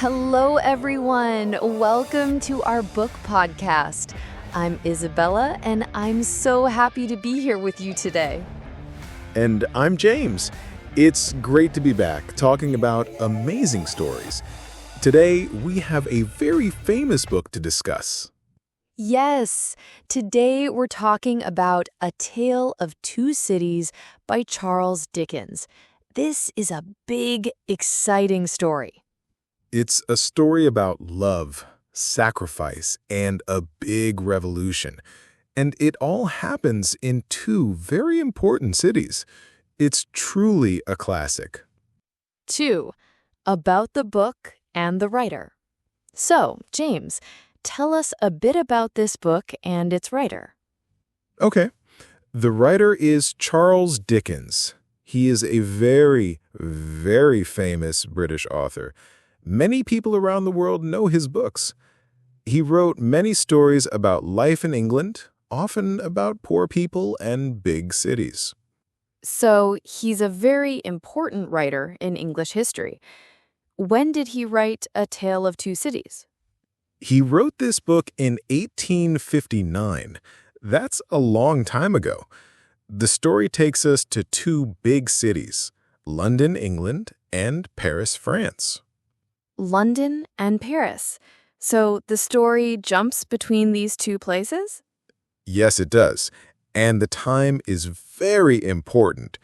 Hello, everyone. Welcome to our book podcast. I'm Isabella, and I'm so happy to be here with you today. And I'm James. It's great to be back talking about amazing stories. Today, we have a very famous book to discuss. Yes, today we're talking about A Tale of Two Cities by Charles Dickens. This is a big, exciting story. It's a story about love, sacrifice, and a big revolution. And it all happens in two very important cities. It's truly a classic. 2. About the book and the writer. So, James, tell us a bit about this book and its writer. Okay. The writer is Charles Dickens. He is a very, very famous British author. Many people around the world know his books. He wrote many stories about life in England, often about poor people and big cities. So, he's a very important writer in English history. When did he write A Tale of Two Cities? He wrote this book in 1859. That's a long time ago. The story takes us to two big cities, London, England, and Paris, France. London and Paris. So, the story jumps between these two places? Yes, it does. And the time is very important.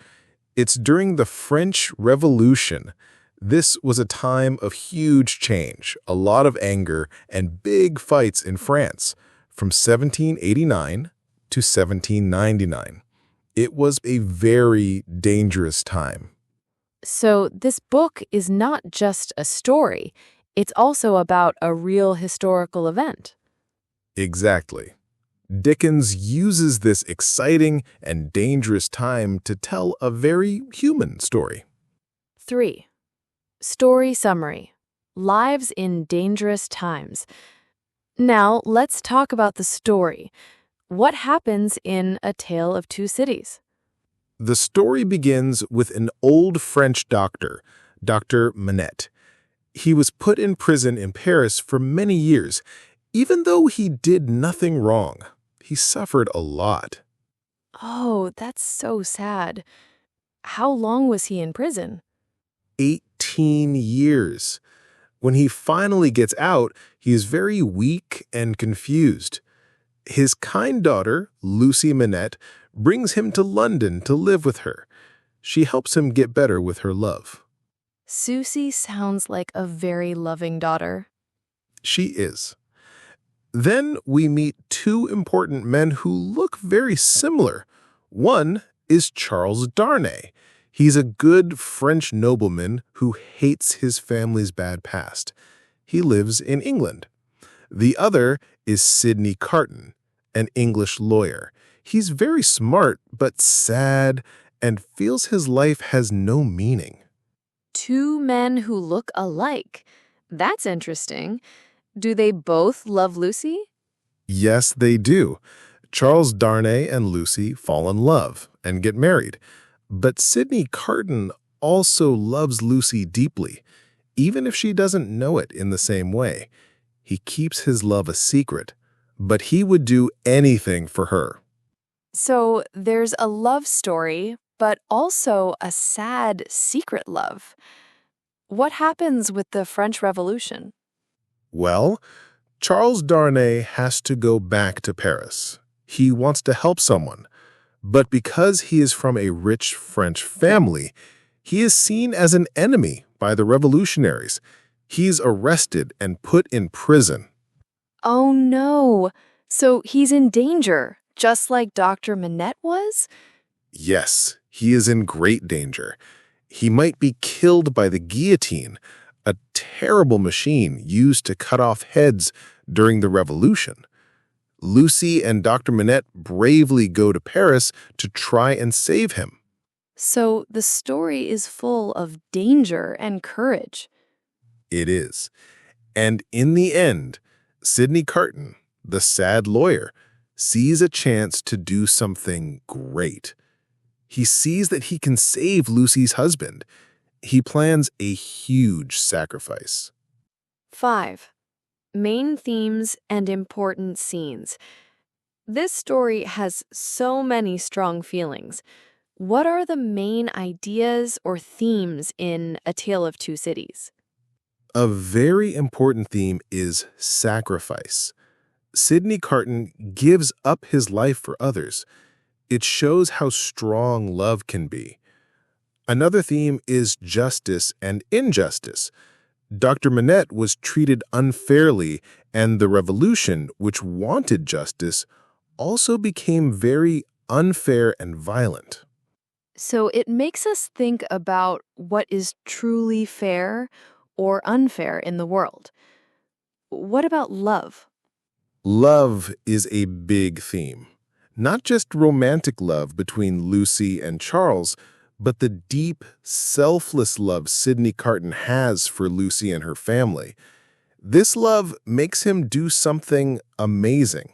It's during the French Revolution. This was a time of huge change, a lot of anger, and big fights in France from 1789 to 1799. It was a very dangerous time. So, this book is not just a story, it's also about a real historical event. Exactly. Dickens uses this exciting and dangerous time to tell a very human story. 3. Story summary. Lives in dangerous times. Now, let's talk about the story. What happens in A Tale of Two Cities? The story begins with an old French doctor, Dr. Manette. He was put in prison in Paris for many years, even though he did nothing wrong. He suffered a lot. Oh, that's so sad. How long was he in prison? 18 years. When he finally gets out, he is very weak and confused. His kind daughter, Lucy Manette, brings him to London to live with her. She helps him get better with her love. Susie sounds like a very loving daughter. She is. Then we meet two important men who look very similar. One is Charles Darnay. He's a good French nobleman who hates his family's bad past. He lives in England. The other is Sidney Carton, an English lawyer. He's very smart but sad and feels his life has no meaning. Two men who look alike. That's interesting. Do they both love Lucy? Yes, they do. Charles Darnay and Lucy fall in love and get married. But Sidney Carton also loves Lucy deeply, even if she doesn't know it in the same way. He keeps his love a secret, but he would do anything for her. So there's a love story, but also a sad, secret love. What happens with the French Revolution? Well, Charles Darnay has to go back to Paris. He wants to help someone. But because he is from a rich French family, he is seen as an enemy by the revolutionaries. He's arrested and put in prison. Oh no! So he's in danger, just like Dr. Manette was? Yes, he is in great danger. He might be killed by the guillotine, a terrible machine used to cut off heads during the Revolution. Lucy and Dr. Manette bravely go to Paris to try and save him. So the story is full of danger and courage. It is. And in the end, Sidney Carton, the sad lawyer, sees a chance to do something great. He sees that he can save Lucy's husband. He plans a huge sacrifice. 5. Main themes and important scenes. This story has so many strong feelings. What are the main ideas or themes in A Tale of Two Cities? A very important theme is sacrifice. Sidney Carton gives up his life for others. It shows how strong love can be. Another theme is justice and injustice. Dr. Manette was treated unfairly, and the revolution, which wanted justice, also became very unfair and violent. So it makes us think about what is truly fair or unfair in the world. What about love? Love is a big theme. Not just romantic love between Lucy and Charles, but the deep, selfless love Sidney Carton has for Lucy and her family. This love makes him do something amazing.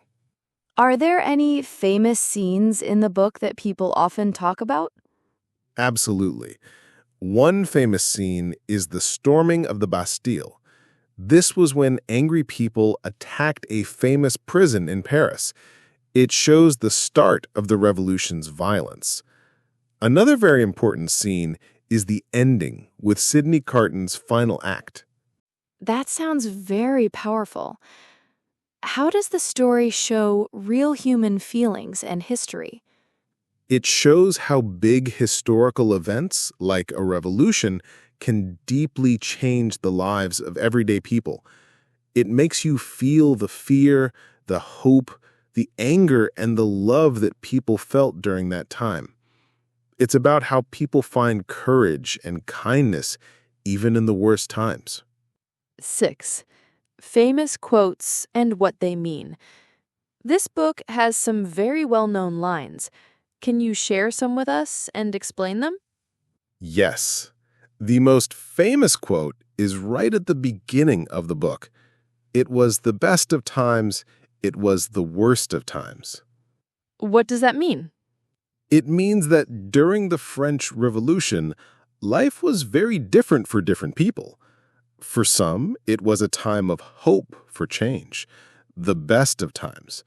Are there any famous scenes in the book that people often talk about? Absolutely. One famous scene is the storming of the Bastille. This was when angry people attacked a famous prison in Paris. It shows the start of the revolution's violence. Another very important scene is the ending with Sidney Carton's final act. That sounds very powerful. How does the story show real human feelings and history? It shows how big historical events, like a revolution, can deeply change the lives of everyday people. It makes you feel the fear, the hope, the anger, and the love that people felt during that time. It's about how people find courage and kindness even in the worst times. 6. Famous quotes and what they mean. This book has some very well-known lines. Can you share some with us and explain them? Yes. The most famous quote is right at the beginning of the book. It was the best of times, it was the worst of times. What does that mean? It means that during the French Revolution, life was very different for different people. For some, it was a time of hope for change, the best of times.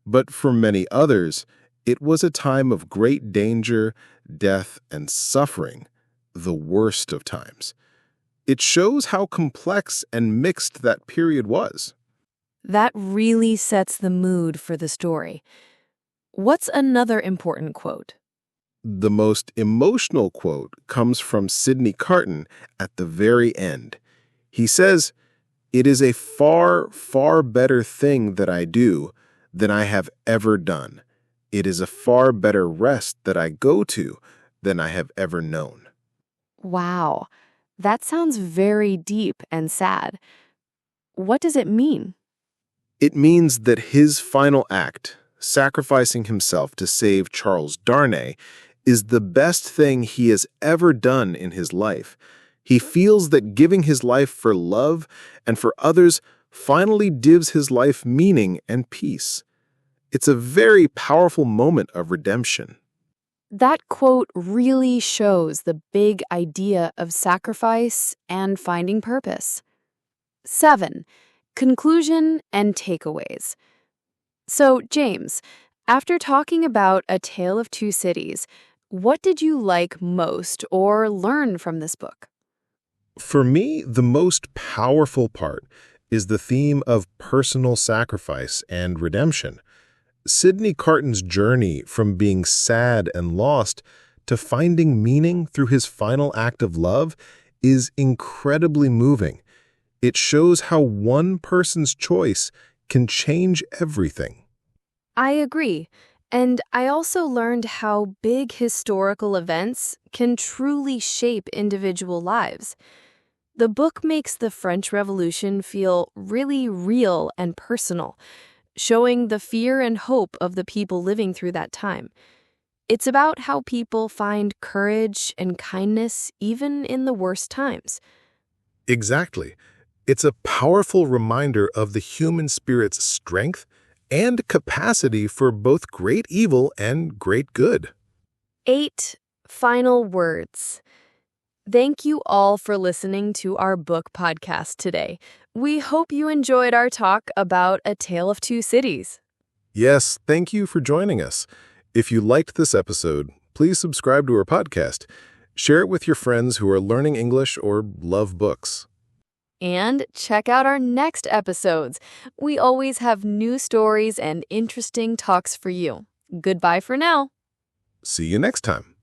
But for many others, it was a time of great danger, death, and suffering, the worst of times. It shows how complex and mixed that period was. That really sets the mood for the story. What's another important quote? The most emotional quote comes from Sidney Carton at the very end. He says, "It is a far, far better thing that I do than I have ever done. It is a far better rest that I go to than I have ever known." Wow, that sounds very deep and sad. What does it mean? It means that his final act, sacrificing himself to save Charles Darnay, is the best thing he has ever done in his life. He feels that giving his life for love and for others finally gives his life meaning and peace. It's a very powerful moment of redemption. That quote really shows the big idea of sacrifice and finding purpose. 7. Conclusion and takeaways. So, James, after talking about A Tale of Two Cities, what did you like most or learn from this book? For me, the most powerful part is the theme of personal sacrifice and redemption. Sidney Carton's journey from being sad and lost to finding meaning through his final act of love is incredibly moving. It shows how one person's choice can change everything. I agree. And I also learned how big historical events can truly shape individual lives. The book makes the French Revolution feel really real and personal, showing the fear and hope of the people living through that time. It's about how people find courage and kindness even in the worst times. Exactly. It's a powerful reminder of the human spirit's strength and capacity for both great evil and great good. 8. Final words. Thank you all for listening to our book podcast today. We hope you enjoyed our talk about A Tale of Two Cities. Yes, thank you for joining us. If you liked this episode, please subscribe to our podcast. Share it with your friends who are learning English or love books. And check out our next episodes. We always have new stories and interesting talks for you. Goodbye for now. See you next time.